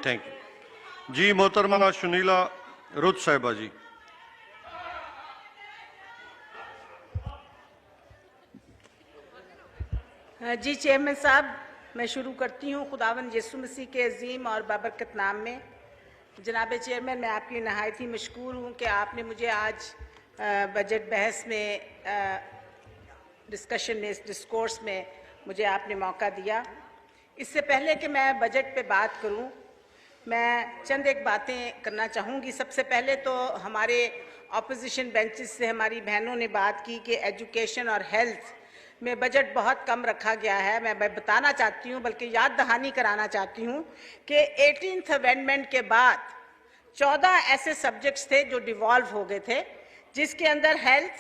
Thank you जी। मोहतरमा सुनीला रुत साहिबा जी। जी चेयरमैन साहब, मैं शुरू करती हूँ खुदावंद यीशु मसीह के अजीम और बाबरकत नाम में। जनाब चेयरमैन, मैं आपकी नहायत ही मशकूर हूँ कि आपने मुझे आज बजट बहस में डिस्कशन में, इस डिस्कोर्स में मुझे आपने मौका दिया। इससे पहले कि मैं बजट पे बात करूँ, मैं चंद एक बातें करना चाहूँगी। सबसे पहले तो हमारे ऑपोजिशन बेंचेस से हमारी बहनों ने बात की कि एजुकेशन और हेल्थ में बजट बहुत कम रखा गया है। मैं बताना चाहती हूँ, बल्कि याद दहानी कराना चाहती हूँ कि 18th अमेंडमेंट के बाद 14 ऐसे सब्जेक्ट्स थे जो डिवॉल्व हो गए थे, जिसके अंदर हेल्थ,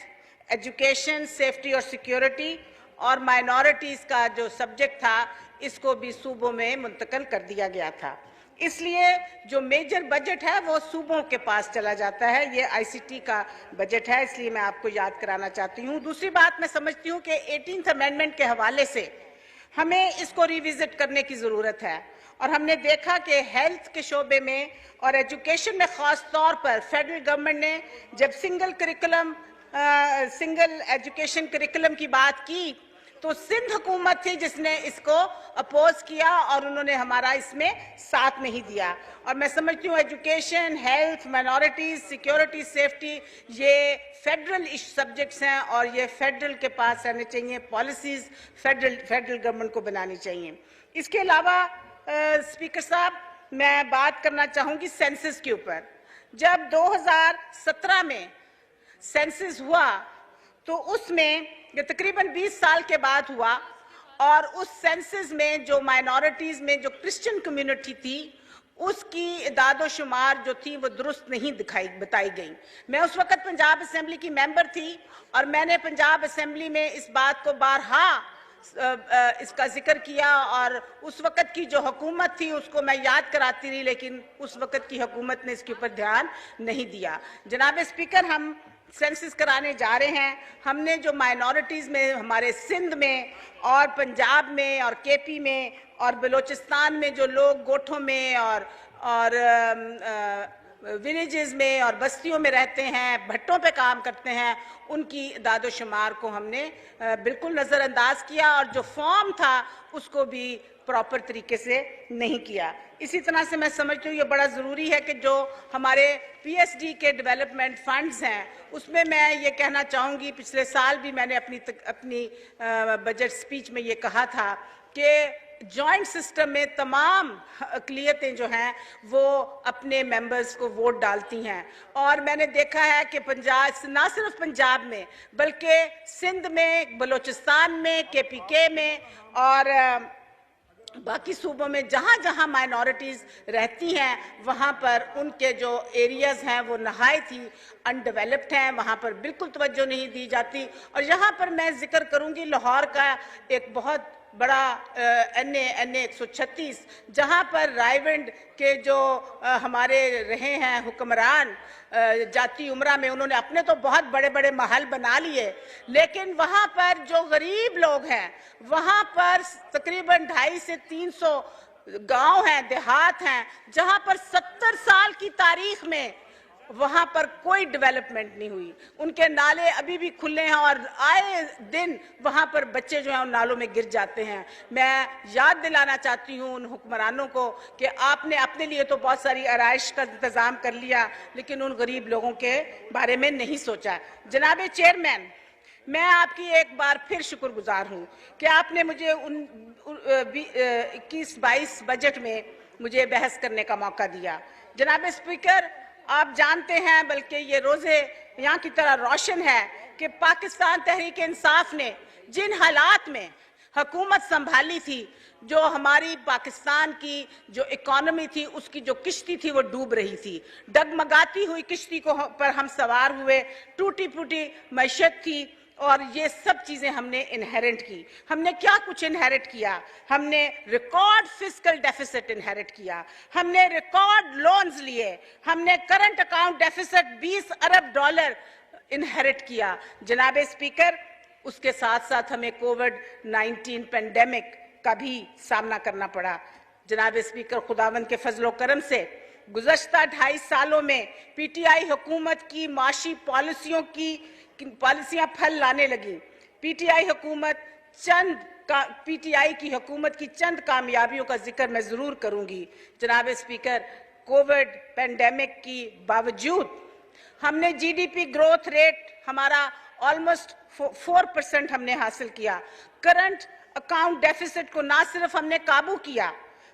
एजुकेशन, सेफ्टी और सिक्योरिटी और माइनॉरिटीज़ का जो सब्जेक्ट था, इसको भी सूबों में मुंतकिल कर दिया गया था। इसलिए जो मेजर बजट है वो सूबों के पास चला जाता है। ये आईसीटी का बजट है, इसलिए मैं आपको याद कराना चाहती हूँ। दूसरी बात, मैं समझती हूँ कि 18th अमेंडमेंट के हवाले से हमें इसको रिविजिट करने की ज़रूरत है। और हमने देखा कि हेल्थ के शोबे में और एजुकेशन में ख़ास तौर पर फेडरल गवर्नमेंट ने जब सिंगल एजुकेशन करिकुलम की बात की, तो सिंध हुकूमत थी जिसने इसको अपोज किया और उन्होंने हमारा इसमें साथ नहीं दिया। और मैं समझती हूँ education, health, minorities, security, safety, ये फेडरल सब्जेक्ट्स हैं और ये फेडरल के पास रहने चाहिए। पॉलिसीज फेडरल गवर्नमेंट को बनानी चाहिए। इसके अलावा स्पीकर साहब, मैं बात करना चाहूँगी सेंसस के ऊपर। जब 2017 में सेंसस हुआ तो उसमें ये तकरीबन 20 साल के बाद हुआ, और उस सेंसस में जो माइनॉरिटीज़ में जो क्रिश्चियन कम्युनिटी थी, उसकी इदाद-ओ-शुमार जो थी वो दुरुस्त नहीं बताई गई। मैं उस वक़्त पंजाब असेंबली की मेंबर थी और मैंने पंजाब असेंबली में इस बात को बारहा इसका जिक्र किया, और उस वक़्त की जो हुकूमत थी उसको मैं याद कराती रही, लेकिन उस वक़्त की हुकूमत ने इसके ऊपर ध्यान नहीं दिया। जनाब स्पीकर, हम सेंसस कराने जा रहे हैं। हमने जो माइनॉरिटीज़ में हमारे सिंध में और पंजाब में और केपी में और बलूचिस्तान में जो लोग गोठों में और विलेजेस में और बस्तियों में रहते हैं, भट्टों पे काम करते हैं, उनकी इदाद-ओ-शुमार को हमने बिल्कुल नज़रअंदाज किया और जो फॉर्म था उसको भी प्रॉपर तरीके से नहीं किया। इसी तरह से मैं समझती हूँ ये बड़ा ज़रूरी है कि जो हमारे पीएसडी के डेवलपमेंट फंड्स हैं, उसमें मैं ये कहना चाहूँगी, पिछले साल भी मैंने अपनी बजट स्पीच में ये कहा था कि जॉइंट सिस्टम में तमाम अक़लियतें जो हैं वो अपने मेंबर्स को वोट डालती हैं, और मैंने देखा है कि पंजाब, ना सिर्फ पंजाब में बल्कि सिंध में, बलूचिस्तान में, केपीके में और बाकी सूबों में जहाँ जहाँ माइनॉरिटीज़ रहती हैं, वहाँ पर उनके जो एरियाज़ हैं वो नहायत ही अनडेवलप्ड हैं, वहाँ पर बिल्कुल तवज्जो नहीं दी जाती। और यहाँ पर मैं जिक्र करूँगी लाहौर का एक बहुत बड़ा NA 136, जहाँ पर रायविंड के जो हमारे रहे हैं हुक्मरान जाती उमरा में, उन्होंने अपने तो बहुत बड़े बड़े महल बना लिए, लेकिन वहाँ पर जो गरीब लोग हैं, वहाँ पर तकरीबन 250 से 300 गांव हैं, देहात हैं, जहाँ पर 70 साल की तारीख में वहाँ पर कोई डेवलपमेंट नहीं हुई। उनके नाले अभी भी खुले हैं और आए दिन वहाँ पर बच्चे जो हैं उन नालों में गिर जाते हैं। मैं याद दिलाना चाहती हूँ उन हुक्मरानों को कि आपने अपने लिए तो बहुत सारी आराइश का इंतज़ाम कर लिया, लेकिन उन गरीब लोगों के बारे में नहीं सोचा। जनाब चेयरमैन, मैं आपकी एक बार फिर शुक्रगुजार हूँ कि आपने मुझे 21-22 बजट में मुझे बहस करने का मौका दिया। जनाब स्पीकर, आप जानते हैं, बल्कि ये रोज़े यहाँ की तरह रोशन है कि पाकिस्तान तहरीक इंसाफ ने जिन हालात में हुकूमत संभाली थी, जो हमारी पाकिस्तान की जो इकॉनमी थी उसकी जो किश्ती थी वो डूब रही थी। डगमगाती हुई किश्ती को पर हम सवार हुए, टूटी फूटी मैशत थी, और ये सब चीज़ें हमने इनहेरिट की। हमने क्या कुछ इनहेरिट किया? हमने रिकॉर्ड फिस्कल डेफिसिट इनहेरिट किया, हमने रिकॉर्ड लोन्स लिए, हमने करंट अकाउंट डेफिसिट $20 अरब इनहेरिट किया। जनाब स्पीकर, उसके साथ साथ हमें कोविड-19 पेंडेमिक का भी सामना करना पड़ा। जनाब स्पीकर, खुदावंद के फजलो करम से गुज़श्ता 2.5 सालों में पीटीआई हुकूमत की माशी पॉलिसियां फल लाने लगी। पीटीआई की हुकूमत की चंद कामयाबियों का जिक्र मैं जरूर करूंगी। जनाब स्पीकर, कोविड पेंडेमिक की बावजूद हमने जीडीपी ग्रोथ रेट हमारा ऑलमोस्ट 4% हमने हासिल किया। करंट अकाउंट डेफिसिट को ना सिर्फ हमने काबू किया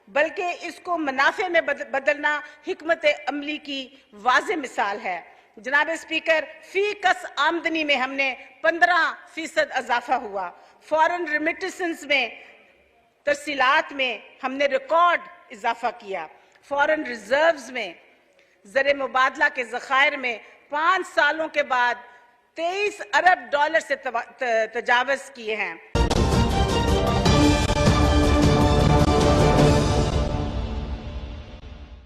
बल्कि इसको मुनाफे में बदलना हिकमत अमली की वाज़ेह मिसाल है। जनाब स्पीकर, फी कस आमदनी में हमने 15% इजाफा हुआ। फॉरेन रेमिटेंसेस में तरसीलात में हमने रिकॉर्ड इजाफा किया। फॉरेन रिजर्व्स में ज़र मुबादला के ज़खायर में 5 सालों के बाद $23 अरब से तजावज़ किए हैं।